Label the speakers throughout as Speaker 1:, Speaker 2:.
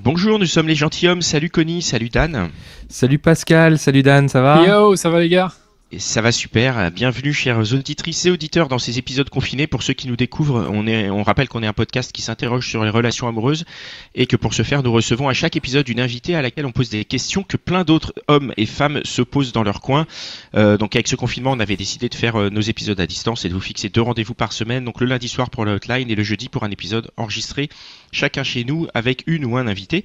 Speaker 1: Bonjour, nous sommes les gentilshommes. Salut Connie, salut Dan.
Speaker 2: Salut Pascal, salut Dan, ça va?
Speaker 3: Yo, ça va les gars?
Speaker 1: Et ça va super. Bienvenue, chers auditrices et auditeurs, dans ces épisodes confinés. Pour ceux qui nous découvrent, on rappelle qu'on est un podcast qui s'interroge sur les relations amoureuses et que pour ce faire, nous recevons à chaque épisode une invitée à laquelle on pose des questions que plein d'autres hommes et femmes se posent dans leur coin. Donc avec ce confinement, on avait décidé de faire nos épisodes à distance et de vous fixer 2 rendez-vous par semaine. Donc le lundi soir pour le hotline et le jeudi pour un épisode enregistré chacun chez nous avec une ou un invité.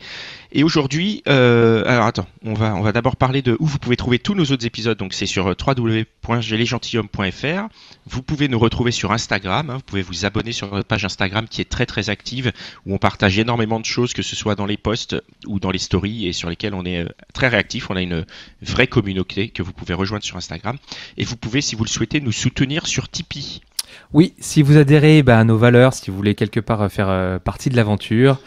Speaker 1: Et aujourd'hui, alors attends, on va d'abord parler de où vous pouvez trouver tous nos autres épisodes. Donc c'est sur www.lesgentilhommes.fr. Vous pouvez nous retrouver sur Instagram. Vous pouvez vous abonner sur notre page Instagram qui est très très active, où on partage énormément de choses, que ce soit dans les posts ou dans les stories, et sur lesquelles on est très réactif. On a une vraie communauté que vous pouvez rejoindre sur Instagram. Et vous pouvez, si vous le souhaitez, nous soutenir sur Tipeee.
Speaker 2: Oui, si vous adhérez à nos valeurs, si vous voulez quelque part faire partie de l'aventure,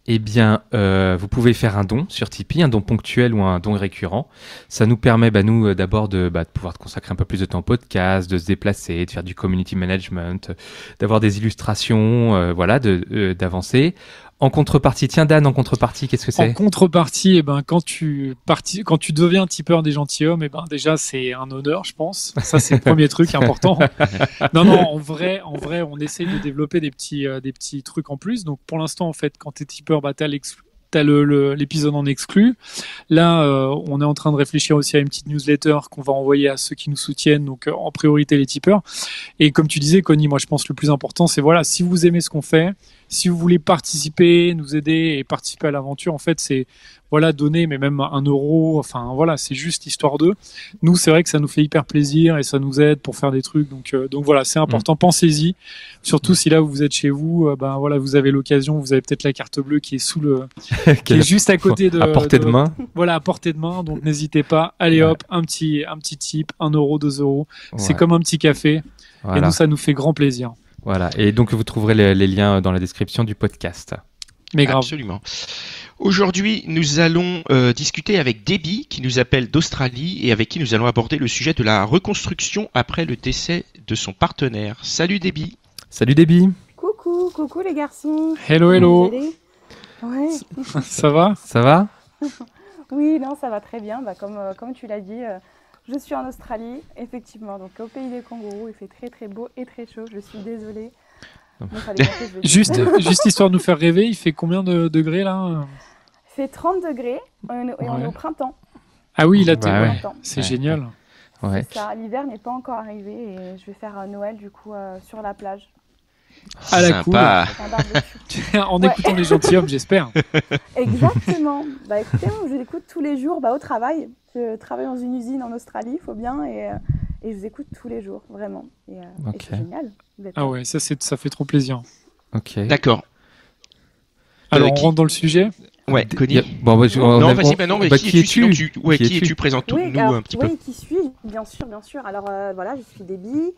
Speaker 2: eh bien, vous pouvez faire un don sur Tipeee, un don ponctuel ou un don récurrent. Ça nous permet, nous, d'abord de pouvoir consacrer un peu plus de temps au podcast, de se déplacer, de faire du community management, d'avoir des illustrations, d'avancer. En contrepartie, tiens Dan, en contrepartie, qu'est-ce que c'est?
Speaker 3: En contrepartie, quand tu deviens tipeur des gentilshommes, déjà c'est un honneur, je pense. Ça c'est le premier truc important. Non, en vrai, on essaye de développer des petits trucs en plus. Donc pour l'instant, en fait, quand t'es tipeur, t'as l'épisode en exclu. Là, on est en train de réfléchir aussi à une petite newsletter qu'on va envoyer à ceux qui nous soutiennent, donc en priorité les tipeurs. Et comme tu disais, Connie, moi je pense que le plus important, c'est si vous aimez ce qu'on fait, si vous voulez participer, nous aider et participer à l'aventure, en fait, c'est donner, mais même 1 euro, c'est juste histoire d'eux. Nous, c'est vrai que ça nous fait hyper plaisir et ça nous aide pour faire des trucs. Donc voilà, c'est important. Pensez-y. Surtout si là vous êtes chez vous, vous avez l'occasion, vous avez peut-être la carte bleue qui est qui est juste à côté
Speaker 2: à portée de main.
Speaker 3: Voilà, à portée de main. Donc n'hésitez pas. Allez hop, un petit tip, 1 euro, 2 euros. Ouais. C'est comme un petit café. Voilà. Et nous, ça nous fait grand plaisir.
Speaker 2: Voilà, et donc vous trouverez les liens dans la description du podcast.
Speaker 3: Mais grave.
Speaker 1: Absolument. Aujourd'hui, nous allons discuter avec Debbie, qui nous appelle d'Australie et avec qui nous allons aborder le sujet de la reconstruction après le décès de son partenaire. Salut Debbie.
Speaker 2: Salut Debbie.
Speaker 4: Coucou les garçons.
Speaker 3: Hello.
Speaker 4: Ouais.
Speaker 3: Ça va?
Speaker 2: Ça va?
Speaker 4: Oui, non, ça va très bien. Comme tu l'as dit, je suis en Australie, effectivement, donc au pays des kangourous. Il fait très très beau et très chaud. Je suis désolée.
Speaker 3: Juste histoire de nous faire rêver, il fait combien de degrés là?
Speaker 4: Il fait 30 degrés et on est au printemps.
Speaker 3: Ah oui, là c'est génial.
Speaker 2: Ouais.
Speaker 4: Ça, l'hiver n'est pas encore arrivé et je vais faire Noël du coup sur la plage.
Speaker 3: À la cool. En
Speaker 4: Ouais.
Speaker 3: écoutant les gentilshommes, j'espère.
Speaker 4: Exactement. Écoutez, moi, je vous écoute tous les jours au travail. Je travaille dans une usine en Australie, il faut bien, et je vous écoute tous les jours, vraiment. Et c'est génial.
Speaker 3: Ah ouais, ça fait trop plaisir.
Speaker 2: Ok.
Speaker 1: D'accord.
Speaker 3: Alors, on rentre dans le sujet.
Speaker 1: Ouais, Connie.
Speaker 2: Qui es-tu?
Speaker 1: Qui es-tu? Présente-nous un petit peu.
Speaker 4: Oui, qui suis-je? Bien sûr. Alors, je suis Debbie.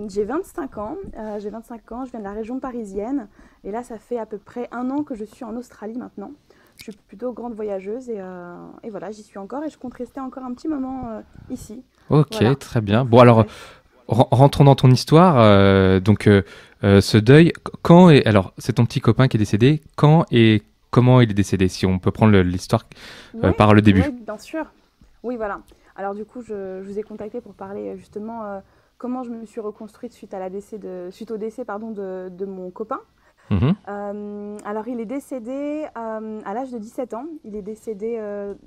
Speaker 4: J'ai 25 ans. Je viens de la région parisienne. Et là, ça fait à peu près 1 an que je suis en Australie maintenant. Je suis plutôt grande voyageuse et voilà, j'y suis encore et je compte rester encore un petit moment ici.
Speaker 2: Ok,
Speaker 4: voilà.
Speaker 2: Très bien. Bon, alors, rentrons dans ton histoire. Ce deuil, alors, c'est ton petit copain qui est décédé. Quand et comment il est décédé? Si on peut prendre l'histoire par le début.
Speaker 4: Oui, bien sûr. Oui, voilà. Alors, du coup, je vous ai contacté pour parler justement comment je me suis reconstruite suite au décès de mon copain. Alors, il est décédé à l'âge de 17 ans. Il est décédé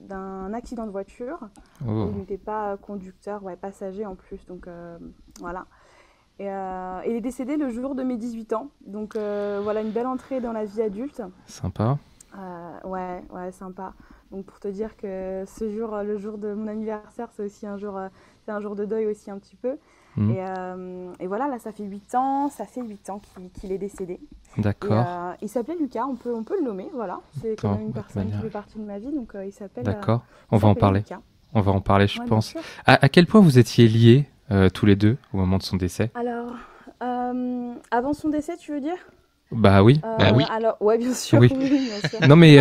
Speaker 4: d'un accident de voiture. Il n'était pas conducteur, passager en plus. Donc, voilà. Et il est décédé le jour de mes 18 ans. Donc, voilà, une belle entrée dans la vie adulte.
Speaker 2: Sympa.
Speaker 4: Ouais, sympa. Donc, pour te dire que ce jour, le jour de mon anniversaire, c'est aussi un jour de deuil aussi un petit peu. Et voilà, là, ça fait 8 ans qu'il est décédé.
Speaker 2: D'accord.
Speaker 4: Il s'appelait Lucas, on peut le nommer, voilà. C'est quand même une personne qui fait partie de ma vie, donc il s'appelle.
Speaker 2: D'accord, on va en parler.
Speaker 4: Lucas.
Speaker 2: On va en parler, je pense. À quel point vous étiez liés tous les deux au moment de son décès?
Speaker 4: Alors, avant son décès, tu veux dire?
Speaker 2: Bah oui.
Speaker 1: Oui.
Speaker 4: Alors, ouais, bien sûr.
Speaker 2: Oui.
Speaker 4: Bien sûr.
Speaker 2: Non mais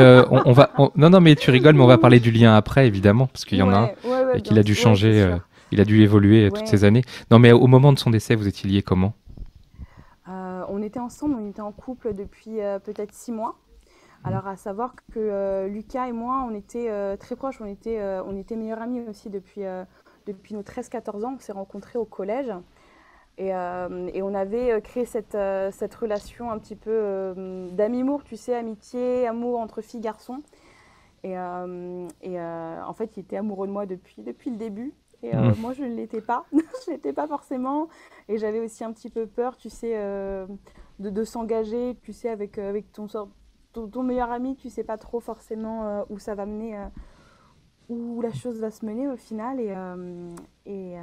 Speaker 2: non mais tu rigoles, mais on va parler du lien après évidemment, parce qu'il y en a un et qu'il a dû changer. Il a dû évoluer toutes ces années. Non, mais au moment de son décès, vous étiez liés comment?
Speaker 4: On était ensemble, on était en couple depuis peut-être 6 mois. Alors, à savoir que Lucas et moi, on était très proches, on était meilleurs amis aussi depuis nos 13-14 ans. On s'est rencontrés au collège et on avait créé cette relation un petit peu d'ami-amour, tu sais, amitié, amour entre filles, garçons. Et en fait, il était amoureux de moi depuis le début. Et moi, je ne l'étais pas. Je ne l'étais pas forcément. Et j'avais aussi un petit peu peur, tu sais, de s'engager, tu sais, avec ton meilleur ami. Tu ne sais pas trop forcément où ça va mener, où la chose va se mener au final. Et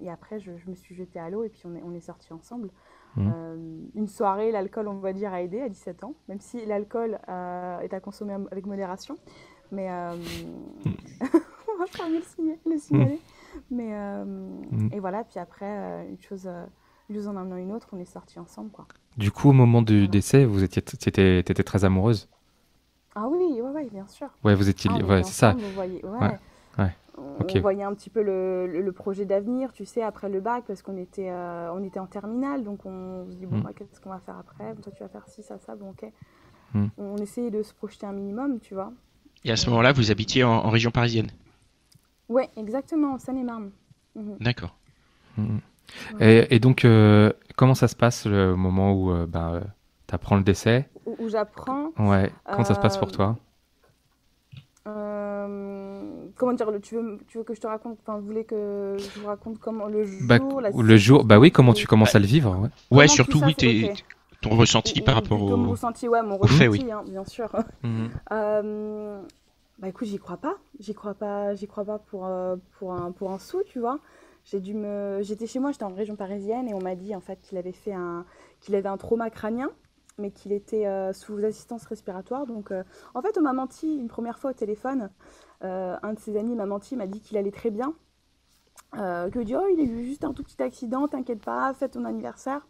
Speaker 4: après, je me suis jetée à l'eau et puis on est sortis ensemble. Une soirée, l'alcool, on va dire, a aidé à 17 ans, même si l'alcool est à consommer avec modération. Mais on va pas le signaler. Mais et voilà, puis après, une chose en amenant une autre, on est sortis ensemble, quoi.
Speaker 2: Du coup, au moment du décès, t'étais très amoureuse?
Speaker 4: Ah oui, ouais, bien sûr.
Speaker 2: Ouais, vous étiez,
Speaker 4: on
Speaker 2: ouais,
Speaker 4: était
Speaker 2: c'est ça.
Speaker 4: ensemble, on voyait,
Speaker 2: Ouais. Ok.
Speaker 4: on voyait un petit peu le projet d'avenir, tu sais, après le bac, parce qu'on était en terminale, donc on se dit, bon, bah, qu'est-ce qu'on va faire après? Bon, toi, tu vas faire ci, ça, bon, ok. On essayait de se projeter un minimum, tu vois.
Speaker 1: Et à ce moment-là, vous habitiez en région parisienne?
Speaker 4: Ouais, exactement, en Seine-et-Marne.
Speaker 1: D'accord.
Speaker 2: Et donc, comment ça se passe le moment où tu apprends le décès?
Speaker 4: Où j'apprends.
Speaker 2: Ouais. Comment ça se passe pour toi?
Speaker 4: Comment dire, tu veux que je te raconte, enfin, vous voulez que je vous raconte comment le
Speaker 2: le jour, oui, comment tu commences à le vivre, ouais.
Speaker 1: Ouais, surtout, oui, ton ressenti par rapport au...
Speaker 4: Mon ressenti, ouais, mon ressenti, oui. Hein, bien sûr. Bah écoute, j'y crois pas pour un sou, tu vois. J'étais chez moi, j'étais en région parisienne et on m'a dit en fait qu'il avait un trauma crânien, mais qu'il était sous assistance respiratoire. Donc en fait, on m'a menti une première fois au téléphone. Un de ses amis m'a menti, m'a dit qu'il allait très bien. Que dit, oh, il a eu juste un tout petit accident, t'inquiète pas, fête ton anniversaire.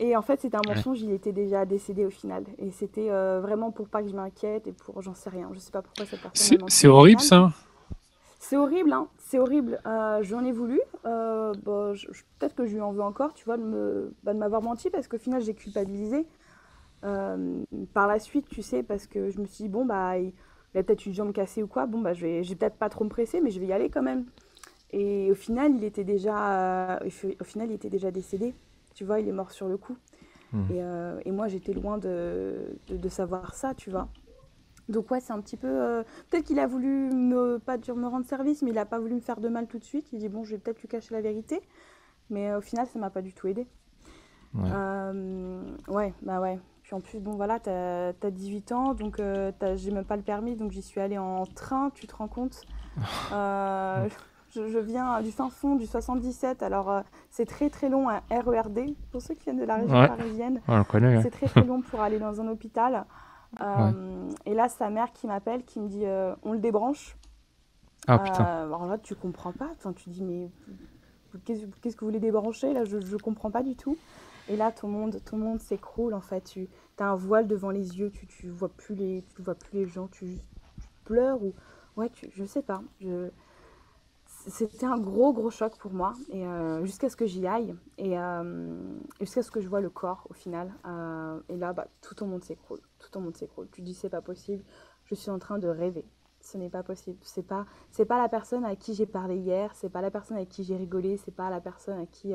Speaker 4: Et en fait, c'était un mensonge, il était déjà décédé au final. Et c'était vraiment pour pas que je m'inquiète et pour, j'en sais rien. Je sais pas pourquoi cette personne m'a menti.
Speaker 3: C'est horrible, ça.
Speaker 4: C'est horrible, hein. C'est horrible. J'en ai voulu. Peut-être que je lui en veux encore, tu vois, de m'avoir menti parce qu'au final, j'ai culpabilisé. Par la suite, tu sais, parce que je me suis dit, bon, bah, il a peut-être une jambe cassée ou quoi. Bon, bah, je vais peut-être pas trop me presser, mais je vais y aller quand même. Et au final, il était déjà décédé. Tu vois, il est mort sur le coup. Et moi, j'étais loin de savoir ça, tu vois. Donc ouais, c'est un petit peu... peut-être qu'il a voulu pas dire me rendre service, mais il n'a pas voulu me faire de mal tout de suite. Il dit, bon, je vais peut-être lui cacher la vérité. Mais au final, ça ne m'a pas du tout aidé. Ouais. Ouais. Puis en plus, bon, voilà, t'as 18 ans, donc j'ai même pas le permis, donc j'y suis allée en train, tu te rends compte. Je viens du fin fond du 77, alors c'est très très long, un RERD, pour ceux qui viennent de la région parisienne.
Speaker 2: Ouais, on connaît,
Speaker 4: c'est très très long pour aller dans un hôpital. Et là, sa mère qui m'appelle, qui me dit on le débranche.
Speaker 2: Ah putain.
Speaker 4: Alors là, tu comprends pas, enfin, tu dis mais qu'est-ce que vous voulez débrancher là, je comprends pas du tout. Et là, tout le monde s'écroule en fait. Tu as un voile devant les yeux, tu vois plus les gens, tu pleures ou ouais, je sais pas. C'était un gros choc pour moi et jusqu'à ce que j'y aille et jusqu'à ce que je vois le corps au final. Et là, bah, tout ton monde s'écroule. Tu dis c'est pas possible. Je suis en train de rêver. Ce n'est pas possible. C'est pas la personne à qui j'ai parlé hier. C'est pas la personne avec qui j'ai rigolé. C'est pas la personne à qui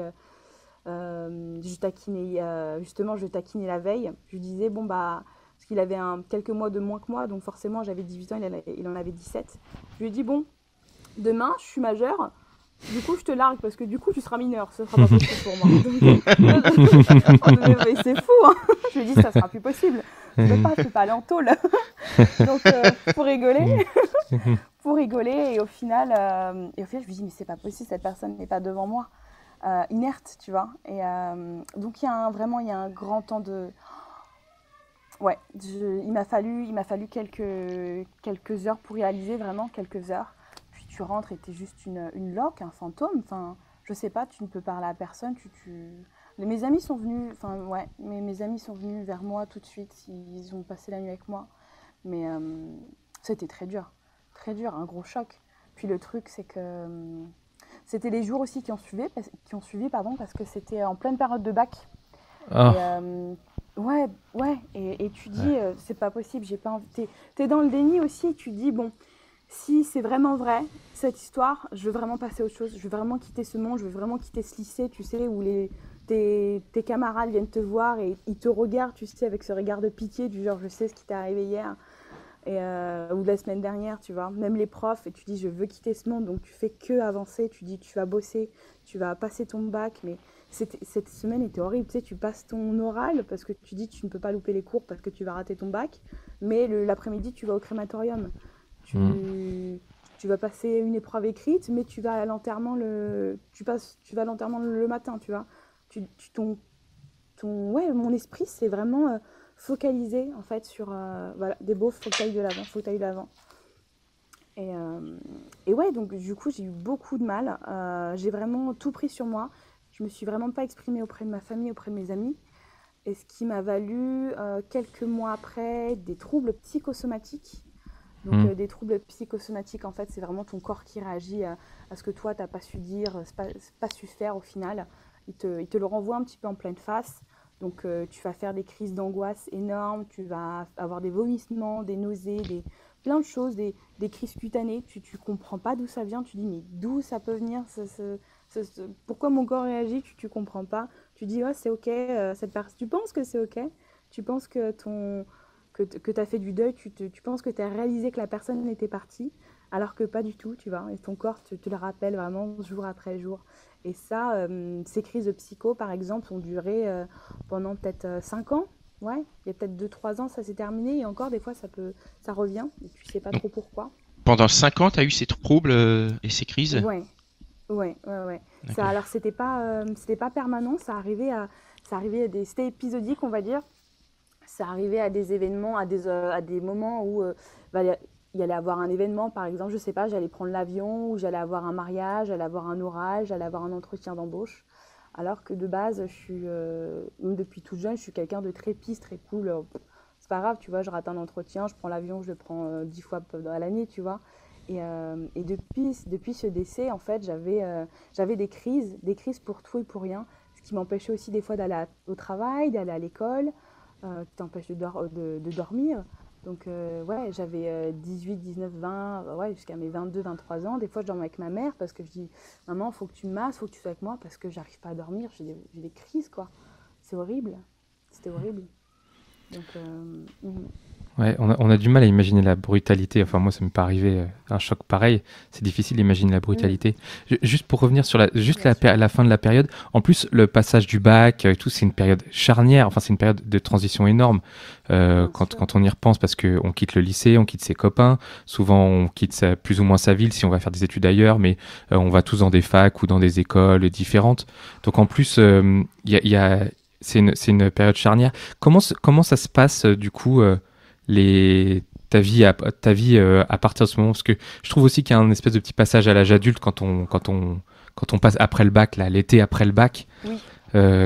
Speaker 4: je taquinais. Justement, je taquinais la veille. Je lui disais bon bah parce qu'il avait quelques mois de moins que moi, donc forcément j'avais 18 ans, il en avait 17. Je lui ai dit bon. Demain, je suis majeure, du coup, je te largue parce que du coup, tu seras mineur. Ce sera pas possible pour moi. Mais c'est fou, hein. Je lui dis, ça sera plus possible. Je peux pas aller en tôle. Donc, pour rigoler, et au final, je lui dis, mais c'est pas possible, cette personne n'est pas devant moi, inerte, tu vois. Et donc, il y a un grand temps de... Ouais, il m'a fallu quelques heures pour réaliser, vraiment quelques heures. Tu rentres et t'es juste une loque, un fantôme. Enfin, je sais pas, tu ne peux parler à personne. Mes amis sont venus, mes amis sont venus vers moi tout de suite. Ils ont passé la nuit avec moi. Mais c'était très dur, un gros choc. Puis le truc, c'est que c'était les jours aussi qui ont suivi, parce que c'était en pleine période de bac.
Speaker 2: Oh.
Speaker 4: Ouais, ouais, et tu dis, c'est pas possible, j'ai pas envie. T'es dans le déni aussi, et tu dis, bon, si c'est vraiment vrai, cette histoire, je veux vraiment passer à autre chose, je veux vraiment quitter ce monde, je veux vraiment quitter ce lycée, tu sais, où tes camarades viennent te voir et ils te regardent, tu sais, avec ce regard de pitié, du genre, je sais ce qui t'est arrivé hier, ou la semaine dernière, tu vois, même les profs, et tu dis, je veux quitter ce monde, donc tu fais que avancer, tu dis, tu vas bosser, tu vas passer ton bac, mais cette semaine était horrible, tu sais, tu passes ton oral parce que tu dis tu ne peux pas louper les cours parce que tu vas rater ton bac, mais l'après-midi tu vas au crématorium,
Speaker 2: Mhm.
Speaker 4: tu vas passer une épreuve écrite, mais tu vas à l'enterrement tu vas à l'enterrement le matin, tu vois. Ouais, mon esprit c'est vraiment focalisé en fait sur voilà, des beaux fauteuils de l'avant. Et, euh, et ouais, donc du coup, j'ai eu beaucoup de mal. J'ai vraiment tout pris sur moi. Je me suis vraiment pas exprimée auprès de ma famille, auprès de mes amis. Et ce qui m'a valu, quelques mois après, des troubles psychosomatiques. Donc,
Speaker 2: Mhm.
Speaker 4: des troubles psychosomatiques, en fait, c'est vraiment ton corps qui réagit à ce que toi, t'as pas su dire, pas su faire au final. Il te le renvoie un petit peu en pleine face. Donc, tu vas faire des crises d'angoisse énormes, tu vas avoir des vomissements, des nausées, plein de choses, des crises cutanées. Tu comprends pas d'où ça vient. Tu dis, mais d'où ça peut venir pourquoi mon corps réagit, tu comprends pas. Tu dis, ouais, c'est ok, tu penses que c'est ok. Tu penses que tu as fait du deuil, tu penses que tu as réalisé que la personne était partie, alors que pas du tout, tu vois. Et ton corps te le rappelle vraiment jour après jour. Et ça, ces crises de psycho, par exemple, ont duré pendant peut-être 5 ans. Ouais, il y a peut-être 2 3 ans, ça s'est terminé. Et encore, des fois, ça revient. Et tu sais pas
Speaker 1: Donc
Speaker 4: trop pourquoi.
Speaker 1: pendant 5 ans, tu as eu ces troubles et ces crises?
Speaker 4: Ouais, ouais, ouais, ouais. Ça,
Speaker 1: D'accord.
Speaker 4: alors, c'était pas permanent. C'était épisodique, on va dire. Ça arrivait à des événements, à des moments où bah, il y allait avoir un événement, par exemple, je sais pas, j'allais prendre l'avion, ou j'allais avoir un mariage, j'allais avoir un oral, j'allais avoir un entretien d'embauche. Alors que de base, même depuis toute jeune, je suis quelqu'un de très peace, très cool. C'est pas grave, tu vois, je rate un entretien, je prends l'avion, je le prends 10 fois à l'année, tu vois. Et depuis ce décès, en fait, j'avais des crises pour tout et pour rien, ce qui m'empêchait aussi des fois d'aller au travail, d'aller à l'école, qui t'empêche de dormir. Donc, ouais, j'avais 18, 19, 20, ouais, jusqu'à mes 22, 23 ans. Des fois, je dormais avec ma mère parce que je dis, maman, il faut que tu me masses, il faut que tu sois avec moi parce que j'arrive pas à dormir. J'ai des crises, quoi. C'est horrible. C'était horrible. Donc,
Speaker 2: Ouais, on a du mal à imaginer la brutalité. Enfin, moi, ça m'est pas arrivé un choc pareil. C'est difficile d'imaginer la brutalité. Juste pour revenir sur juste
Speaker 4: bien sûr.
Speaker 2: la fin de la période. En plus, le passage du bac, et tout, c'est une période charnière. Enfin, c'est une période de transition énorme
Speaker 4: Bien sûr.
Speaker 2: quand on y repense, parce que on quitte le lycée, on quitte ses copains. Souvent, on quitte plus ou moins sa ville si on va faire des études ailleurs, mais on va tous dans des facs ou dans des écoles différentes. Donc, en plus, c'est une période charnière. Comment ça se passe du coup? Ta vie à partir de ce moment, parce que je trouve aussi qu'il y a un espèce de petit passage à l'âge adulte quand on passe après le bac, là, l'été après le bac,
Speaker 4: Oui.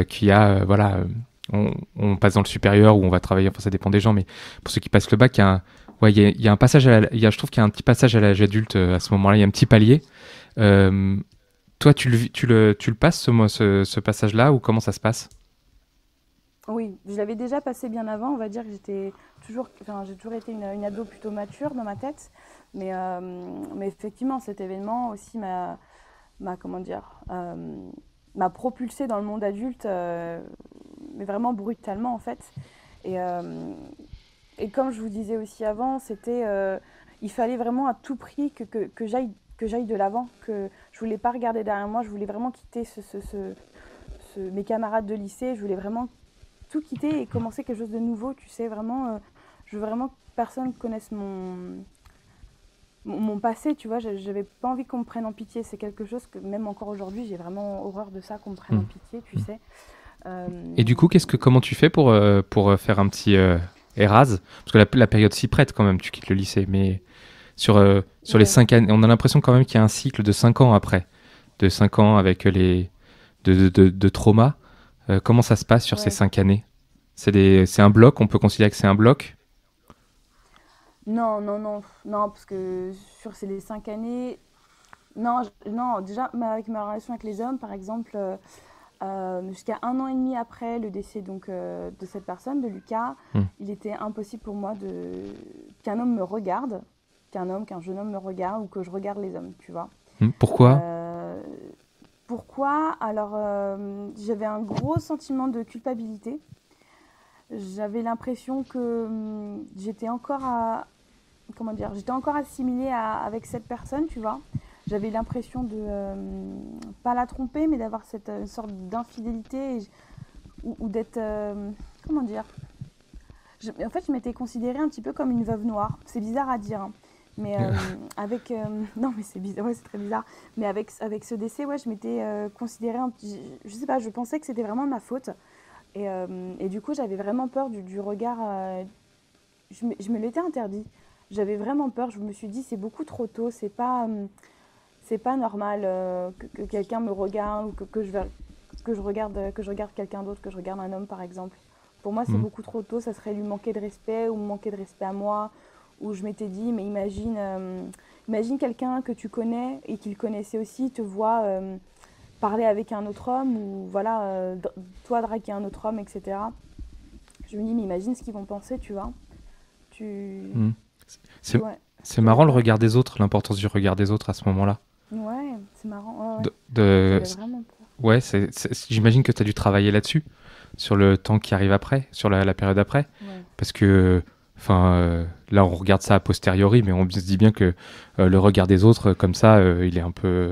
Speaker 2: qu'il y a, voilà, on passe dans le supérieur où on va travailler, enfin ça dépend des gens, mais pour ceux qui passent le bac, ouais, il y a un passage je trouve qu'il y a un petit passage à l'âge adulte à ce moment-là, il y a un petit palier. Euh, Toi, tu le passes ce passage-là, ou comment ça se passe?
Speaker 4: Oui, je l'avais déjà passé bien avant. On va dire que j'ai toujours été une ado plutôt mature dans ma tête. Mais effectivement, cet événement aussi comment dire, m'a propulsée dans le monde adulte, mais vraiment brutalement en fait. Et, euh, et comme je vous disais aussi avant, il fallait vraiment à tout prix que j'aille de l'avant, que je voulais pas regarder derrière moi, je voulais vraiment quitter mes camarades de lycée, je voulais vraiment tout quitter et commencer quelque chose de nouveau, tu sais, vraiment, je veux vraiment que personne connaisse mon passé, tu vois, j'avais pas envie qu'on me prenne en pitié, c'est quelque chose que même encore aujourd'hui, j'ai vraiment horreur de ça, qu'on me prenne en
Speaker 2: Hmm.
Speaker 4: pitié, tu sais.
Speaker 2: Et du coup, comment tu fais pour faire un petit Erasme? Parce que la période s'y prête quand même, tu quittes le lycée, mais sur les
Speaker 4: Ouais,
Speaker 2: 5 années, on a l'impression quand même qu'il y a un cycle de 5 ans après, de 5 ans avec de trauma. Comment ça se passe sur ces
Speaker 4: ouais.
Speaker 2: 5 années? C'est un bloc, on peut considérer que c'est un bloc?
Speaker 4: Non, non, non, non, parce que sur les 5 années, non, non, déjà, avec ma relation avec les hommes, par exemple, jusqu'à 1 an et demi après le décès donc, de cette personne, de Lucas, il était impossible pour moi qu'un homme me regarde, qu'un jeune homme me regarde ou que je regarde les hommes, tu vois.
Speaker 2: Pourquoi ?
Speaker 4: Pourquoi ? Alors, j'avais un gros sentiment de culpabilité. J'avais l'impression que j'étais encore assimilée avec cette personne, tu vois. J'avais l'impression de pas la tromper, mais d'avoir cette sorte d'infidélité ou d'être comment dire. En fait, je m'étais considérée un petit peu comme une veuve noire. C'est bizarre à dire, hein. Mais avec non, mais c'est bizarre, ouais, c'est très bizarre. Mais avec ce décès, ouais, je m'étais considérée je sais pas, je pensais que c'était vraiment de ma faute. Et du coup, j'avais vraiment peur du regard. Je me l'étais interdit. J'avais vraiment peur. Je me suis dit, c'est beaucoup trop tôt. C'est pas normal que quelqu'un me regarde ou que je regarde quelqu'un d'autre, que je regarde un homme, par exemple. Pour moi, c'est beaucoup trop tôt. Ça serait lui manquer de respect ou me manquer de respect à moi. Où je m'étais dit, mais imagine quelqu'un que tu connais et qu'il connaissait aussi te voit parler avec un autre homme ou voilà, toi draguer un autre homme, etc. Je me dis, mais imagine ce qu'ils vont penser, tu vois.
Speaker 2: C'est marrant le regard des autres, l'importance du regard des autres à ce moment-là.
Speaker 4: Ouais, c'est marrant. Ouais.
Speaker 2: J'avais
Speaker 4: vraiment peur.
Speaker 2: Ouais, j'imagine que tu as dû travailler là-dessus, sur le temps qui arrive après, sur la période après.
Speaker 4: Ouais.
Speaker 2: Parce que là, on regarde ça a posteriori, mais on se dit bien que le regard des autres, comme ça, il est un peu...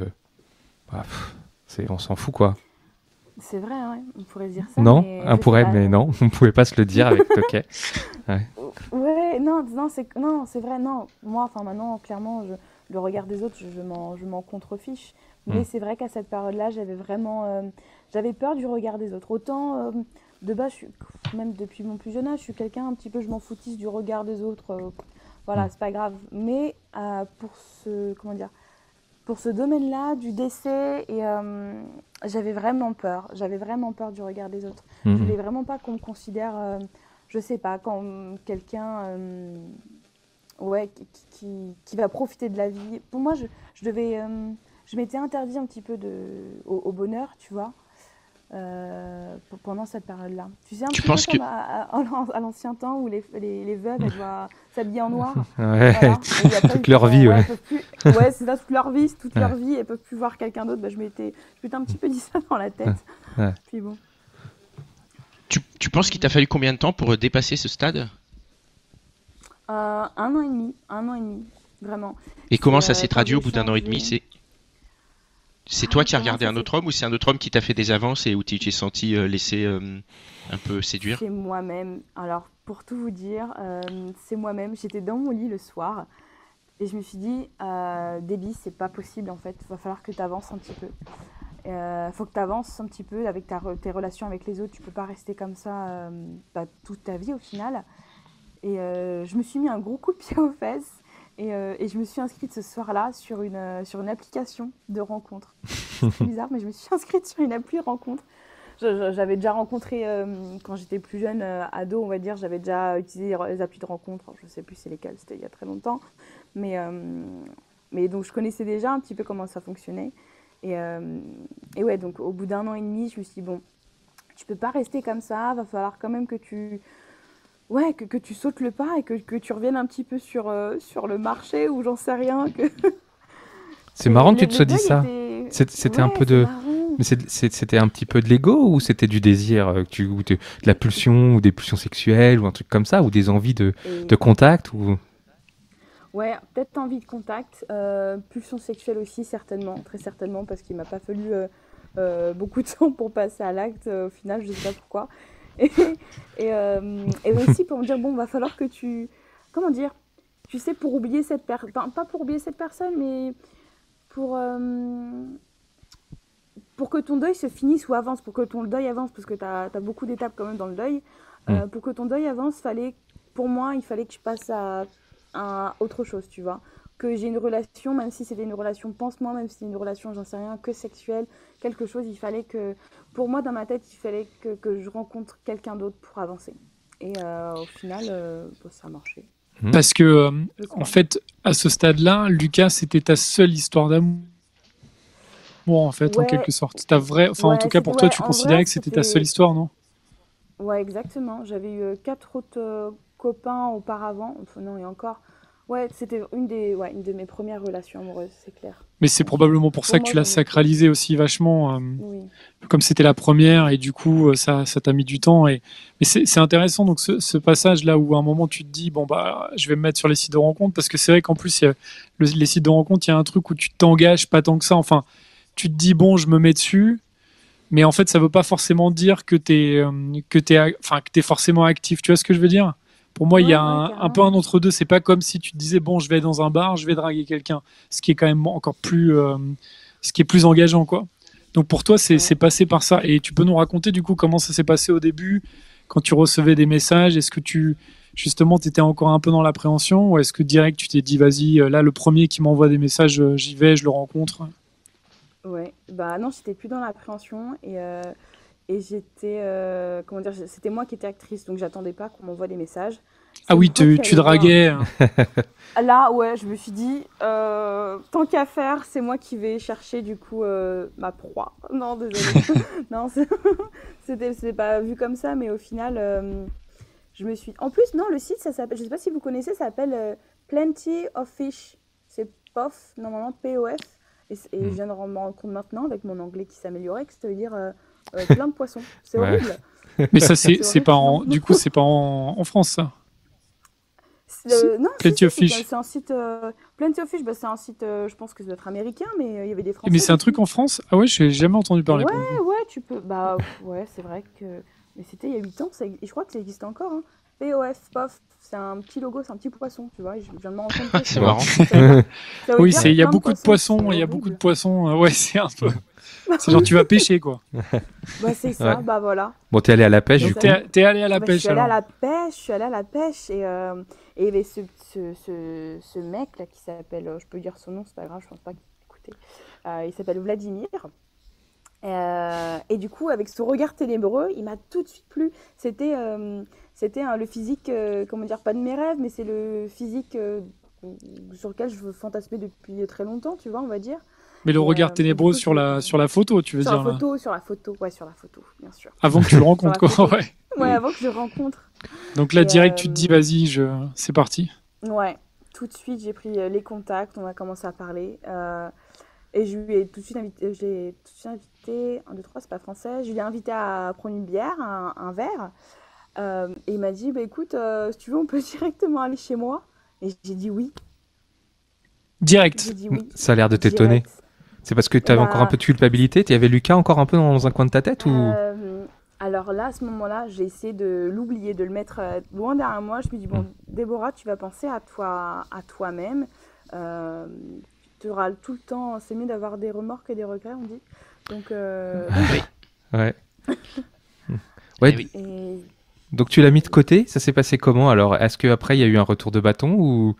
Speaker 2: on s'en fout, quoi.
Speaker 4: C'est vrai, ouais. On pourrait dire ça.
Speaker 2: Non,
Speaker 4: mais
Speaker 2: on pourrait, mais non, on ne pouvait pas se le dire avec Toquet.
Speaker 4: Ouais, non, c'est vrai, non. Moi, maintenant, clairement, le regard des autres, je m'en contrefiche. Mais c'est vrai qu'à cette période-là, j'avais peur du regard des autres. Autant, de base, même depuis mon plus jeune âge, je suis quelqu'un un petit peu, je m'en foutisse du regard des autres. Voilà, c'est pas grave. Mais pour ce domaine-là, du décès, et j'avais vraiment peur. J'avais vraiment peur du regard des autres. Je voulais vraiment pas qu'on me considère, je sais pas, quand quelqu'un qui va profiter de la vie. Pour moi, je m'étais interdit un petit peu au bonheur, tu vois, pendant cette période-là. Tu sais, un petit peu comme à l'ancien temps où les veuves, elles doivent s'habiller en noir.
Speaker 2: Ouais,
Speaker 4: voilà.
Speaker 2: toute leur vie, ouais.
Speaker 4: Ouais, c'est ça, toute leur vie, elles peuvent plus voir quelqu'un d'autre. Je m'étais un petit peu dit ça dans la tête.
Speaker 2: Ouais.
Speaker 4: Puis bon.
Speaker 1: Tu penses qu'il t'a fallu combien de temps pour dépasser ce stade ?
Speaker 4: 1 an et demi, vraiment.
Speaker 1: Et comment ça s'est traduit au bout d'1 an et demi ? C'est toi qui as regardé un autre homme ou c'est un autre homme qui t'a fait des avances et où tu t'es senti laissé un peu séduire ?
Speaker 4: C'est moi-même. Alors, pour tout vous dire, c'est moi-même. J'étais dans mon lit le soir et je me suis dit, Déby, c'est pas possible en fait. Il va falloir que tu avances un petit peu. Faut que tu avances un petit peu avec tes relations avec les autres. Tu peux pas rester comme ça toute ta vie au final. Et je me suis mis un gros coup de pied aux fesses. Et je me suis inscrite ce soir-là sur une application de rencontre. C'est bizarre, mais je me suis inscrite sur une appli rencontre. J'avais déjà rencontré, quand j'étais plus jeune, ado, on va dire, j'avais déjà utilisé les applis de rencontre. Je ne sais plus c'est lesquelles, c'était il y a très longtemps. Mais donc, je connaissais déjà un petit peu comment ça fonctionnait. Et ouais, donc au bout d'1 an et demi, je me suis dit, bon, tu peux pas rester comme ça, va falloir quand même que tu sautes le pas et que tu reviennes un petit peu sur le marché ou j'en sais rien.
Speaker 2: C'est marrant que tu te sois dit ça. C'était un peu de...
Speaker 4: Marrant.
Speaker 2: Mais c'était un petit peu de l'ego ou c'était du désir, ou de la pulsion ou des pulsions sexuelles ou un truc comme ça, ou des envies de contact ou...
Speaker 4: Ouais, peut-être envie de contact, pulsion sexuelle aussi certainement, très certainement, parce qu'il m'a pas fallu beaucoup de temps pour passer à l'acte au final, je sais pas pourquoi. Et aussi pour me dire, bon, va falloir que tu... Comment dire ? Tu sais, pour oublier cette personne... Enfin, pas pour oublier cette personne, mais pour que ton deuil se finisse ou avance, pour que ton deuil avance, parce que t'as beaucoup d'étapes quand même dans le deuil. Pour que ton deuil avance, pour moi, il fallait que je passe à autre chose, tu vois. Que j'ai une relation, même si c'était une relation pansement, même si c'était une relation, j'en sais rien, que sexuelle, quelque chose, il fallait que... Pour moi, dans ma tête, il fallait que je rencontre quelqu'un d'autre pour avancer. Et au final, ça a marché.
Speaker 3: Parce que, en fait, à ce stade-là, Lucas, c'était ta seule histoire d'amour. en fait, en quelque sorte. En tout cas, pour toi, tu considérais que c'était ta seule histoire, non?
Speaker 4: Ouais, exactement. J'avais eu 4 autres copains auparavant. Enfin, non, et encore. Ouais, c'était une de mes premières relations amoureuses, c'est clair.
Speaker 3: Mais c'est probablement pour ça que tu l'as sacralisé aussi vachement,
Speaker 4: Oui.
Speaker 3: comme c'était la première, et du coup, ça t'a mis du temps. Mais c'est intéressant, donc ce passage-là où à un moment tu te dis, bon, bah, je vais me mettre sur les sites de rencontres, parce que c'est vrai qu'en plus, les sites de rencontres, il y a un truc où tu t'engages pas tant que ça. Enfin, tu te dis, bon, je me mets dessus, mais en fait, ça veut pas forcément dire que t'es forcément actif. Tu vois ce que je veux dire? Pour moi, il y a un peu un entre-deux. C'est pas comme si tu te disais, bon, je vais dans un bar, je vais draguer quelqu'un. Ce qui est quand même encore plus, ce qui est plus engageant, quoi. Donc pour toi, c'est passé par ça. Et tu peux nous raconter, du coup, comment ça s'est passé au début, quand tu recevais des messages? Est-ce que justement, tu étais encore un peu dans l'appréhension, ou est-ce que direct, tu t'es dit, vas-y, là, le premier qui m'envoie des messages, j'y vais, je le rencontre?
Speaker 4: Ouais, bah non, j'étais plus dans l'appréhension et j'étais, comment dire, c'était moi qui étais actrice, donc j'attendais pas qu'on m'envoie des messages.
Speaker 3: Ah oui, tu draguais.
Speaker 4: Là, ouais, je me suis dit, tant qu'à faire, c'est moi qui vais chercher du coup ma proie. Non, désolée. Non, c'était pas vu comme ça, mais au final, je me suis. En plus, non, le site, ça s'appelle, je sais pas si vous connaissez, ça s'appelle Plenty of Fish. C'est POF, normalement POF. Et je viens de me rendre compte maintenant, avec mon anglais qui s'améliorait, que ça veut dire plein de poissons. C'est horrible.
Speaker 3: Mais ça, c'est pas du coup, c'est pas en France, ça.
Speaker 4: Non,
Speaker 3: Plenty of Fish.
Speaker 4: C'est un site. Plenty of Fish, bah, c'est un site, je pense que ça doit être américain, mais il y avait des Français.
Speaker 3: Mais c'est un truc en France? Ah ouais, je n'ai jamais entendu parler.
Speaker 4: Ouais, tu peux. Bah, ouais, c'est vrai que. Mais c'était il y a 8 ans, et je crois que ça existe encore. Hein. POF, POF, c'est un petit logo, c'est un petit poisson, tu vois. Je viens de m'en rendre compte.
Speaker 1: C'est marrant.
Speaker 3: Oui, il y a beaucoup de poissons, il y a beaucoup de poissons. Ouais, c'est un peu. C'est genre, tu vas pêcher, quoi.
Speaker 4: Bah, c'est ça, bah voilà.
Speaker 2: Bon, t'es allé à la pêche, du coup.
Speaker 3: T'es allé à la pêche,
Speaker 4: je suis allée à la pêche, et il y avait ce mec là qui s'appelle, je peux dire son nom, c'est pas grave, je pense pas qu'il écoutait. Il s'appelle Vladimir. Et du coup, avec ce regard ténébreux, il m'a tout de suite plu. C'était le physique, comment dire, pas de mes rêves, mais c'est le physique sur lequel je veux fantasmer depuis très longtemps, tu vois, on va dire.
Speaker 3: Mais le regard ténébreux sur la photo, tu veux dire?
Speaker 4: Sur la photo, bien sûr.
Speaker 3: Avant que tu le rencontres, quoi, ouais.
Speaker 4: Ouais, avant que je le rencontre.
Speaker 3: Donc là, direct, tu te dis, vas-y, c'est parti.
Speaker 4: Ouais, tout de suite, j'ai pris les contacts, on a commencé à parler. Et je lui ai tout de suite invité, 1, 2, 3, c'est pas français, je lui ai invité à prendre une bière, un verre. Et il m'a dit, bah écoute, si tu veux, on peut directement aller chez moi. Et j'ai dit oui.
Speaker 3: Direct.
Speaker 4: J'ai dit oui.
Speaker 2: Ça a l'air de t'étonner. C'est parce que tu avais encore un peu de culpabilité? Tu avais Lucas encore un peu dans un coin de ta tête ou...
Speaker 4: Alors là, à ce moment-là, j'ai essayé de l'oublier, de le mettre loin derrière moi. Je me dis, bon, Déborah, tu vas penser à toi-même. Tu auras tout le temps, c'est mieux d'avoir des remords que des regrets, on dit. Donc,
Speaker 2: ouais. Donc tu l'as mis de côté, ça s'est passé comment? Alors, est-ce qu'après il y a eu un retour de bâton ou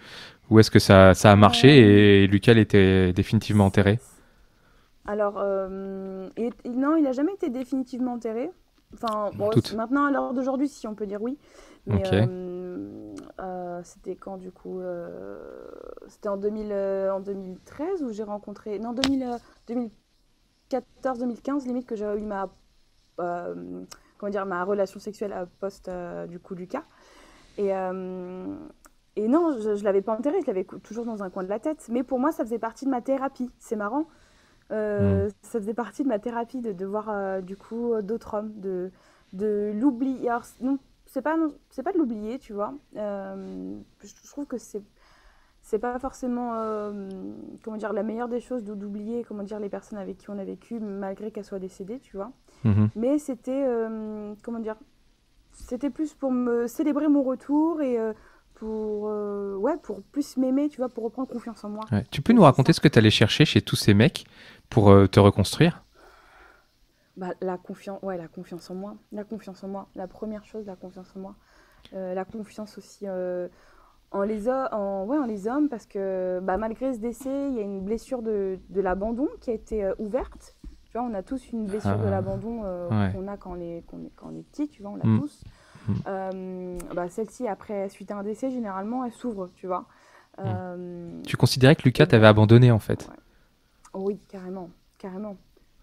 Speaker 2: est-ce que ça a marché et Lucas était définitivement enterré?
Speaker 4: Alors, non, il n'a jamais été définitivement enterré. Enfin, bon, maintenant, à l'heure d'aujourd'hui, si on peut dire oui. Mais c'était quand, du coup c'était en 2013 où j'ai rencontré... Non, 2014-2015, limite, que j'ai eu ma relation sexuelle post, du coup, Lucas. Et non, je l'avais pas enterré, je l'avais toujours dans un coin de la tête. Mais pour moi, ça faisait partie de ma thérapie. C'est marrant. Ça faisait partie de ma thérapie de voir du coup d'autres hommes, de l'oublier. Alors, non, c'est pas de l'oublier, tu vois. Je trouve que c'est pas forcément comment dire, la meilleure des choses d'oublier, comment dire, les personnes avec qui on a vécu malgré qu'elles soient décédées, tu vois. Mais c'était comment dire, c'était plus pour me célébrer mon retour et pour plus m'aimer, tu vois, pour reprendre confiance en moi.
Speaker 2: Ouais. Tu peux nous raconter ce que tu allais chercher chez tous ces mecs pour te reconstruire?
Speaker 4: Bah, la confiance en moi. La confiance en moi. La première chose, la confiance en moi. La confiance aussi en les hommes, parce que malgré ce décès, il y a une blessure de l'abandon qui a été ouverte. Tu vois, on a tous une blessure de l'abandon qu'on a quand on est petit, tu vois, on l'a tous. Celle-ci, suite à un décès, généralement, elle s'ouvre, tu vois.
Speaker 2: Tu considérais que Lucas t'avait abandonné, en fait?
Speaker 4: Oui, carrément. carrément.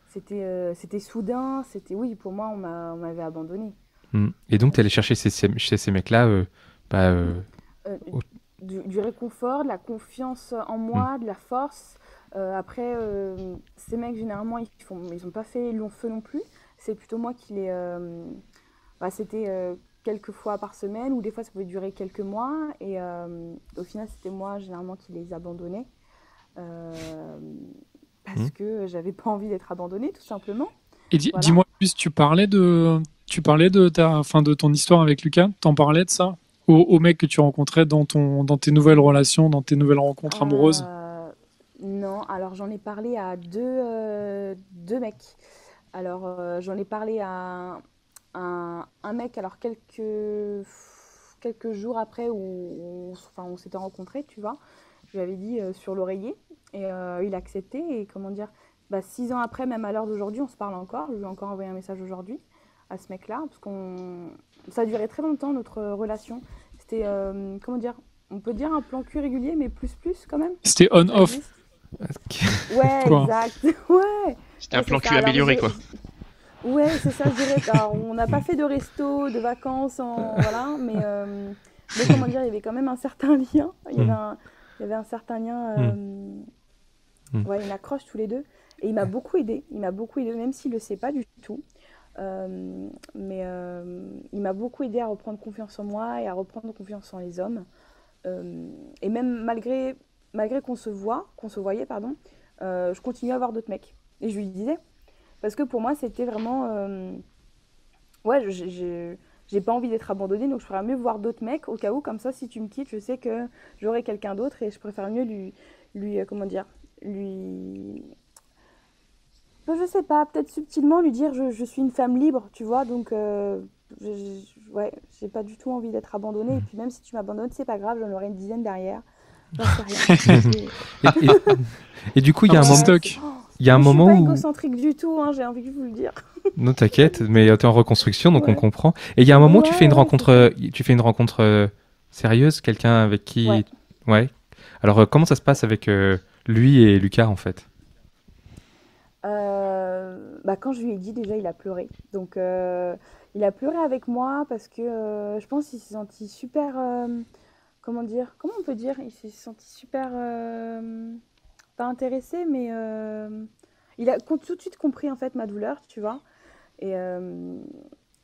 Speaker 4: C'était soudain, oui, pour moi, on m'avait abandonné.
Speaker 2: Et donc, tu es allé chercher chez ces mecs-là
Speaker 4: du réconfort, de la confiance en moi, de la force. Après, ces mecs, généralement, ils ont pas fait long feu non plus. C'est plutôt moi qui les... c'était quelques fois par semaine, ou des fois, ça pouvait durer quelques mois. Et au final, c'était moi, généralement, qui les abandonnais. Parce que j'avais pas envie d'être abandonnée, tout simplement.
Speaker 3: Et dis-moi plus, tu parlais de ton histoire avec Lucas, t'en parlais de ça au mec que tu rencontrais dans tes nouvelles relations, dans tes nouvelles rencontres amoureuses?
Speaker 4: Non, alors j'en ai parlé à deux mecs. Alors j'en ai parlé à un mec, alors quelques jours après où on s'était rencontrés, tu vois. Je lui avais dit sur l'oreiller et il a accepté. Et comment dire, 6 ans après, même à l'heure d'aujourd'hui, on se parle encore. Je lui ai encore envoyé un message aujourd'hui à ce mec-là, parce ça a duré très longtemps, notre relation. C'était, comment dire, on peut dire un plan cul régulier, mais plus quand même.
Speaker 3: C'était on-off.
Speaker 4: Ouais, exact. Ouais.
Speaker 1: C'était un plan cul amélioré, quoi.
Speaker 4: Ouais, c'est ça, je dirais. Alors, on n'a pas fait de resto, de vacances, voilà, mais comment dire, il y avait quand même un certain lien. Il y avait un certain lien, ouais, une accroche tous les deux. Et il m'a beaucoup aidé, même s'il ne le sait pas du tout. Mais il m'a beaucoup aidé à reprendre confiance en moi et à reprendre confiance en les hommes. Et même malgré qu'on se voyait, je continuais à avoir d'autres mecs. Et je lui disais. Parce que pour moi, c'était vraiment... ouais, j'ai pas envie d'être abandonnée, donc je préfère mieux voir d'autres mecs, au cas où, comme ça, si tu me quittes, je sais que j'aurai quelqu'un d'autre et je préfère mieux comment dire, je sais pas, peut-être subtilement lui dire je suis une femme libre, tu vois, donc ouais, j'ai pas du tout envie d'être abandonnée. Et puis même si tu m'abandonnes, c'est pas grave, j'en aurai une dizaine derrière. J'en sais rien.
Speaker 2: Et du coup, il y a un moment...
Speaker 3: stock.
Speaker 2: Il y a un moment
Speaker 4: je suis
Speaker 2: où...
Speaker 4: pas égocentrique du tout, hein, j'ai envie de vous le dire.
Speaker 2: Non, t'inquiète, mais tu es en reconstruction, donc
Speaker 4: Ouais.
Speaker 2: on comprend. Et il y a un moment où tu fais une
Speaker 4: c'est
Speaker 2: rencontre sérieuse, quelqu'un avec qui...
Speaker 4: Ouais.
Speaker 2: Ouais. Alors, comment ça se passe avec lui et Lucas, en fait?
Speaker 4: Quand je lui ai dit, déjà, il a pleuré. Donc, il a pleuré avec moi parce que je pense qu'il s'est senti super... comment on peut dire? Il s'est senti super... pas intéressé, mais il a tout de suite compris, en fait, ma douleur, tu vois. Et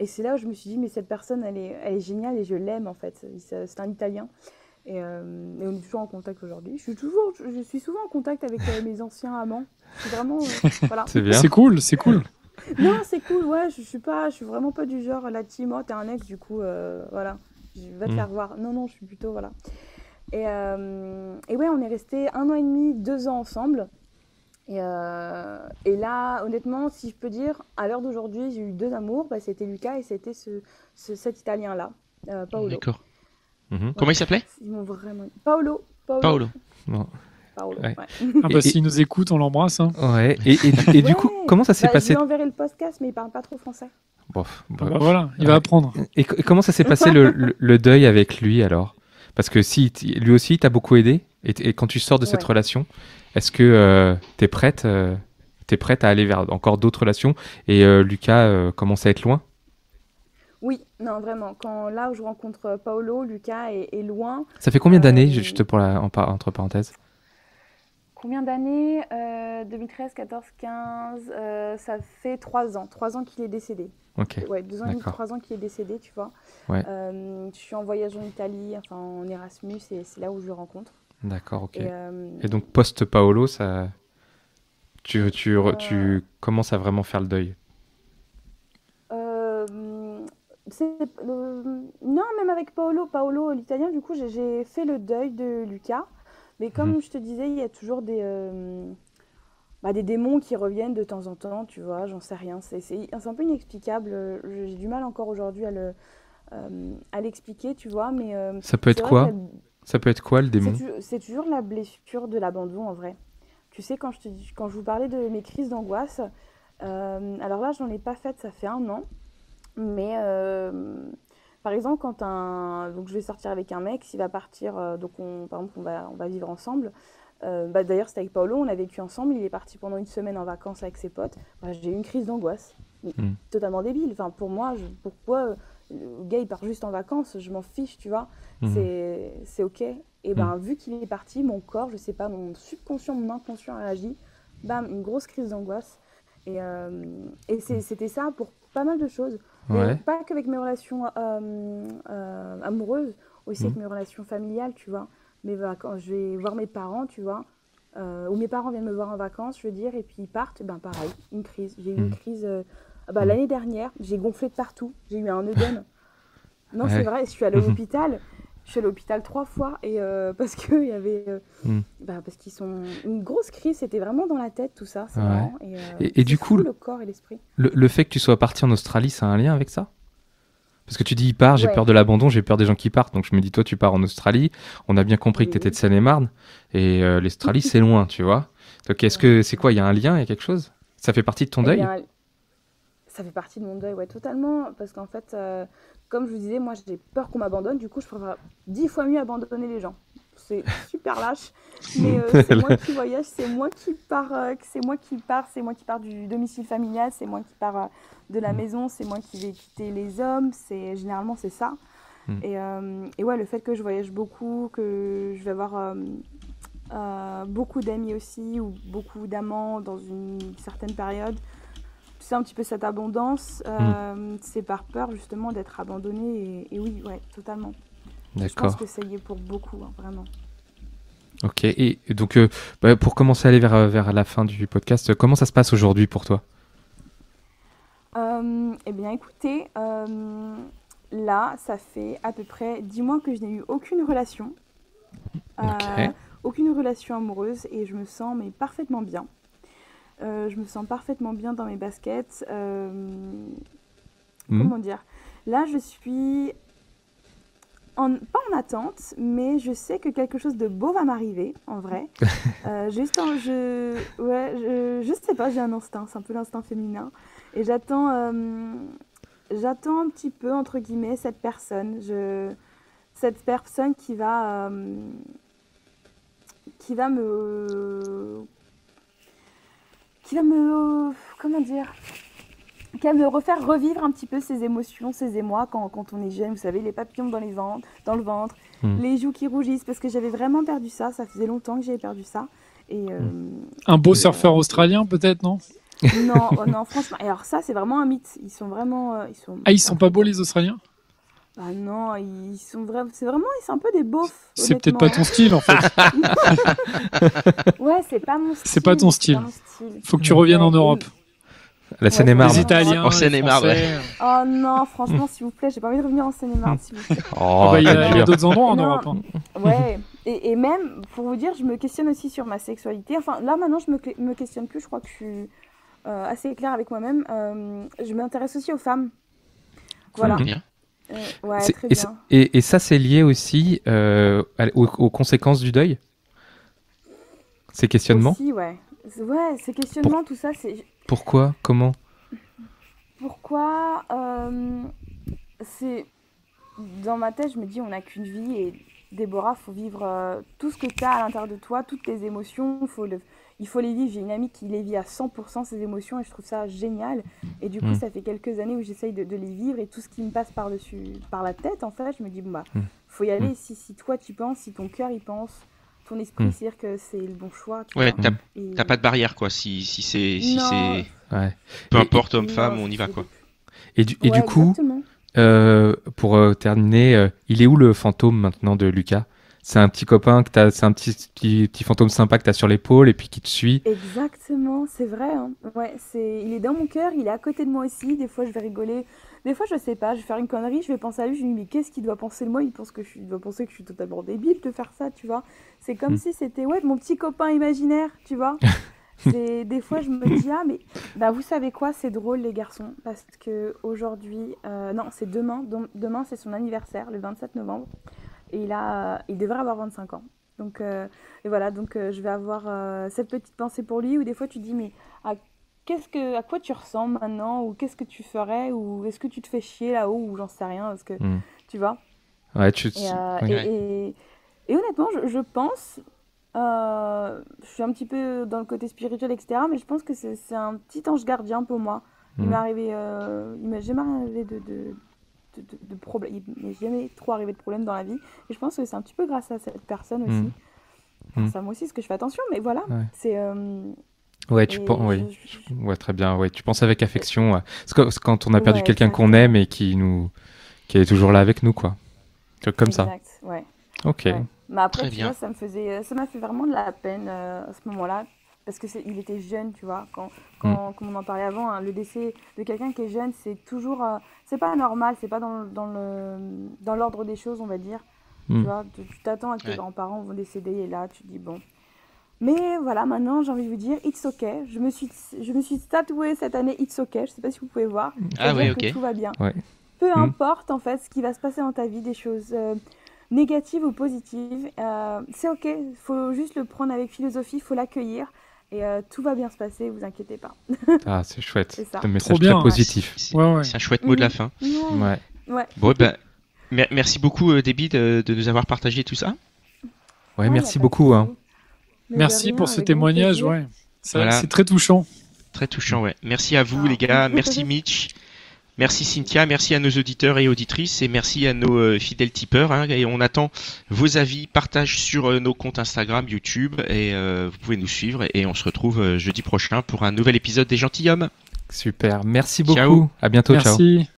Speaker 4: c'est là où je me suis dit, mais cette personne, elle est géniale et je l'aime, en fait. C'est un Italien. Et on est toujours en contact aujourd'hui. Je suis souvent en contact avec mes anciens amants. C'est vraiment... voilà.
Speaker 2: C'est bien.
Speaker 3: C'est cool.
Speaker 4: Non, c'est cool, ouais. Je suis vraiment pas du genre la team, oh, t'es un ex, du coup, voilà. Je vais te faire voir. Non, je suis plutôt, voilà. Et ouais, on est restés 1 an et demi, 2 ans ensemble. Et là, honnêtement, si je peux dire, à l'heure d'aujourd'hui, j'ai eu 2 amours. C'était Lucas et c'était cet Italien-là, Paolo.
Speaker 1: D'accord.
Speaker 4: Ouais.
Speaker 1: Comment il s'appelait?
Speaker 4: Ils m'ont vraiment... Paolo.
Speaker 2: Bon.
Speaker 4: Paolo,
Speaker 2: Ouais.
Speaker 4: ouais.
Speaker 3: S'il nous écoute, on l'embrasse. Hein.
Speaker 2: Ouais. Et du coup, comment ça s'est passé?
Speaker 4: Je lui enverrai le podcast, mais il parle pas trop français.
Speaker 3: Voilà, il va apprendre.
Speaker 2: Et comment ça s'est passé le deuil avec lui, alors? Parce que si lui aussi, il t'a beaucoup aidé. Et quand tu sors de cette relation, est-ce que t'es prête à aller vers encore d'autres relations? Et Lucas commence à être loin?
Speaker 4: Oui, non, vraiment. Là où je rencontre Paolo, Lucas est loin.
Speaker 2: Ça fait combien d'années, juste entre parenthèses?
Speaker 4: Combien d'années 2013, 14, 15, ça fait 3 ans. 3 ans qu'il est décédé.
Speaker 2: Ok.
Speaker 4: Ouais, 2 ans et demi, 3 ans qu'il est décédé, tu vois.
Speaker 2: Ouais.
Speaker 4: Je suis en voyage en Italie, enfin en Erasmus, et c'est là où je le rencontre.
Speaker 2: D'accord, ok. Et donc, post-Paolo, tu commences à vraiment faire le deuil?
Speaker 4: Non, même avec Paolo, l'italien, du coup, j'ai fait le deuil de Lucas. Mais comme je te disais, il y a toujours des démons qui reviennent de temps en temps, tu vois, j'en sais rien. C'est un peu inexplicable. J'ai du mal encore aujourd'hui à l'expliquer, tu vois. Mais
Speaker 2: ça peut être quoi? Ça peut être quoi, le démon?
Speaker 4: C'est toujours la blessure de l'abandon, en vrai. Tu sais, quand je vous parlais de mes crises d'angoisse, alors là, j'en ai pas fait, ça fait 1 an. Mais par exemple, donc je vais sortir avec un mec, s'il va partir, par exemple, on va vivre ensemble. D'ailleurs, c'était avec Paolo, on a vécu ensemble, il est parti pendant une semaine en vacances avec ses potes. J'ai eu une crise d'angoisse, totalement débile. Enfin, pour moi, pourquoi le gars il part juste en vacances, je m'en fiche, tu vois. C'est ok. Et vu qu'il est parti, mon corps, je sais pas, mon subconscient, mon inconscient a réagi. Bam, une grosse crise d'angoisse. Et c'était ça pour pas mal de choses.
Speaker 2: Ouais.
Speaker 4: Pas qu'avec mes relations amoureuses, aussi avec mes relations familiales, tu vois. Quand je vais voir mes parents, tu vois, ou mes parents viennent me voir en vacances, je veux dire, et puis ils partent, pareil, une crise. J'ai eu une crise l'année dernière, j'ai gonflé de partout, j'ai eu un œdème. Non, c'est vrai, je suis allée à l'hôpital. Je suis allée à l'hôpital 3 fois et parce qu'il y avait parce qu'ils sont une grosse crise, c'était vraiment dans la tête tout ça, c'est marrant
Speaker 2: et du coup
Speaker 4: le corps et l'esprit.
Speaker 2: Le fait que tu sois parti en Australie, ça a un lien avec ça? Parce que tu dis il part, j'ai peur de l'abandon, j'ai peur des gens qui partent, donc je me dis toi tu pars en Australie, on a bien compris que tu étais de Seine-et-Marne et l'Australie c'est loin, tu vois. Donc est-ce que c'est quoi, il y a un lien, il y a quelque chose? Ça fait partie de ton deuil?
Speaker 4: Ça fait partie de mon deuil, ouais, totalement, parce qu'en fait comme je vous disais, moi j'ai peur qu'on m'abandonne, du coup je préfère 10 fois mieux abandonner les gens. C'est super lâche, mais c'est moi qui voyage, c'est moi qui pars, c'est moi qui pars du domicile familial, c'est moi qui pars de la maison, c'est moi qui vais quitter les hommes, généralement c'est ça. Et ouais, le fait que je voyage beaucoup, que je vais avoir beaucoup d'amis aussi, ou beaucoup d'amants dans une certaine période, c'est un petit peu cette abondance, c'est par peur justement d'être abandonné, et oui, ouais, totalement.
Speaker 2: D'accord.
Speaker 4: Je pense que ça y est pour beaucoup, vraiment.
Speaker 2: Ok, et donc pour commencer à aller vers la fin du podcast, comment ça se passe aujourd'hui pour toi?
Speaker 4: Eh bien écoutez, là ça fait à peu près 10 mois que je n'ai eu aucune relation, aucune relation amoureuse, et je me sens parfaitement bien. Je me sens parfaitement bien dans mes baskets. Comment dire? Là je suis pas en attente, mais je sais que quelque chose de beau va m'arriver, en vrai. Je sais pas, j'ai un instinct, c'est un peu l'instinct féminin. Et j'attends un petit peu, entre guillemets, cette personne qui va comment dire? Qui va me refaire revivre un petit peu ces émotions, ces émois quand on est jeune, vous savez, les papillons dans le ventre, les joues qui rougissent, parce que j'avais vraiment perdu ça faisait longtemps que j'avais perdu ça. Et,
Speaker 3: un beau surfeur australien peut-être, non?
Speaker 4: Non, franchement, alors ça c'est vraiment un mythe, ils sont vraiment...
Speaker 3: ils sont pas beaux les Australiens?
Speaker 4: Ah non, ils sont un peu des beaufs.
Speaker 3: C'est peut-être pas ton style en fait.
Speaker 4: Ouais, c'est pas mon style.
Speaker 3: C'est pas ton style. Faut que tu reviennes en Europe.
Speaker 2: La Seine-et-Marne.
Speaker 3: Les Italiens,
Speaker 1: en Seine-et-Marne, ouais.
Speaker 4: Oh non, franchement, s'il vous plaît, j'ai pas envie de revenir en Seine-et-Marne, s'il vous plaît.
Speaker 3: Il y a d'autres endroits en Europe. Hein.
Speaker 4: Ouais, et même, pour vous dire, je me questionne aussi sur ma sexualité. Enfin, là, maintenant, je me questionne plus. Je crois que je suis assez claire avec moi-même. Je m'intéresse aussi aux femmes. Voilà.
Speaker 1: Bien.
Speaker 4: Ouais, très bien.
Speaker 2: Et ça, c'est lié aussi aux conséquences du deuil? Ces questionnements?
Speaker 4: Aussi, ouais. Ouais, ces questionnements, tout ça, c'est...
Speaker 2: Pourquoi? Comment?
Speaker 4: Pourquoi c'est... Dans ma tête, je me dis, on n'a qu'une vie, et Déborah, il faut vivre tout ce que tu as à l'intérieur de toi, toutes tes émotions, il faut les vivre. J'ai une amie qui les vit à 100%, ses émotions, et je trouve ça génial. Et du coup, ça fait quelques années où j'essaye de les vivre, et tout ce qui me passe par la tête, en fait, je me dis, faut y aller. Si toi, tu penses, si ton cœur y pense, ton esprit sait que c'est le bon choix.
Speaker 1: Ouais, t'as pas de barrière, quoi. Si c'est... Ouais. Peu importe, homme-femme, on y va, quoi.
Speaker 2: Et du coup, pour terminer, il est où le fantôme maintenant de Lucas? C'est un petit copain c'est un petit fantôme sympa que t'as sur l'épaule et puis qui te suit.
Speaker 4: Exactement, c'est vrai. Hein. Ouais, il est dans mon cœur, il est à côté de moi aussi. Des fois, je vais rigoler. Des fois, je sais pas, je vais faire une connerie, je vais penser à lui, je me dis, mais qu'est-ce qu'il doit penser de moi? Il doit penser que je suis totalement débile de faire ça, tu vois. C'est comme si c'était mon petit copain imaginaire, tu vois. Des fois, je me dis, mais vous savez quoi, c'est drôle, les garçons, parce que aujourd'hui, non, c'est demain. Demain, c'est son anniversaire, le 27 novembre. Et il devrait avoir 25 ans. Donc, et voilà, donc je vais avoir cette petite pensée pour lui, où des fois tu dis, mais à quoi tu ressembles maintenant, ou qu'est-ce que tu ferais, ou est-ce que tu te fais chier là-haut, ou j'en sais rien, parce que tu vois.
Speaker 2: Ouais,
Speaker 4: et honnêtement, je pense Je suis un petit peu dans le côté spirituel, etc. Mais je pense que c'est un petit ange gardien pour moi. Il m'est jamais arrivé de problème. Il m'est jamais trop arrivé de problème dans la vie. Et je pense que c'est un petit peu grâce à cette personne aussi. Grâce à moi aussi, parce que je fais attention. Mais voilà, c'est...
Speaker 2: Ouais, ouais, très bien. Ouais, tu penses avec affection. C'est quand on a perdu quelqu'un qu'on aime et qui est toujours là avec nous, quoi. Comme ça.
Speaker 4: Exact, ouais.
Speaker 2: Ok.
Speaker 4: Ouais. Mais après,
Speaker 1: Très
Speaker 4: tu
Speaker 1: bien.
Speaker 4: vois, ça m'a fait vraiment de la peine à ce moment-là, parce que il était jeune, tu vois. Comme on en parlait avant, hein, le décès de quelqu'un qui est jeune, c'est toujours, c'est pas normal, c'est pas dans l'ordre des choses, on va dire. Tu vois, tu t'attends à que tes grands-parents vont décéder et là, tu te dis bon. Mais voilà, maintenant, j'ai envie de vous dire, it's okay. Je me suis tatoué cette année, it's okay. Je sais pas si vous pouvez voir. Que tout va bien.
Speaker 2: Ouais.
Speaker 4: Peu importe, en fait, ce qui va se passer dans ta vie, des choses négatives ou positives, c'est ok. Il faut juste le prendre avec philosophie, il faut l'accueillir. Et tout va bien se passer, vous inquiétez pas.
Speaker 2: Ah, c'est chouette.
Speaker 4: C'est ça.
Speaker 2: Un message très positif.
Speaker 1: C'est un chouette mot de la fin.
Speaker 4: Ouais.
Speaker 1: Bon, ben, merci beaucoup, Déby, de nous avoir partagé tout ça.
Speaker 2: Ouais, merci beaucoup.
Speaker 3: Merci pour ce témoignage, c'est très touchant.
Speaker 1: Très touchant, ouais. Merci à vous, les gars. Merci, Mitch. Merci, Cynthia. Merci à nos auditeurs et auditrices. Et merci à nos fidèles tipeurs. Hein. Et on attend vos avis, partage sur nos comptes Instagram, YouTube. Et vous pouvez nous suivre. Et on se retrouve jeudi prochain pour un nouvel épisode des Gentilshommes.
Speaker 2: Super. Merci beaucoup.
Speaker 1: Ciao.
Speaker 2: À bientôt.
Speaker 3: Merci.
Speaker 2: Ciao.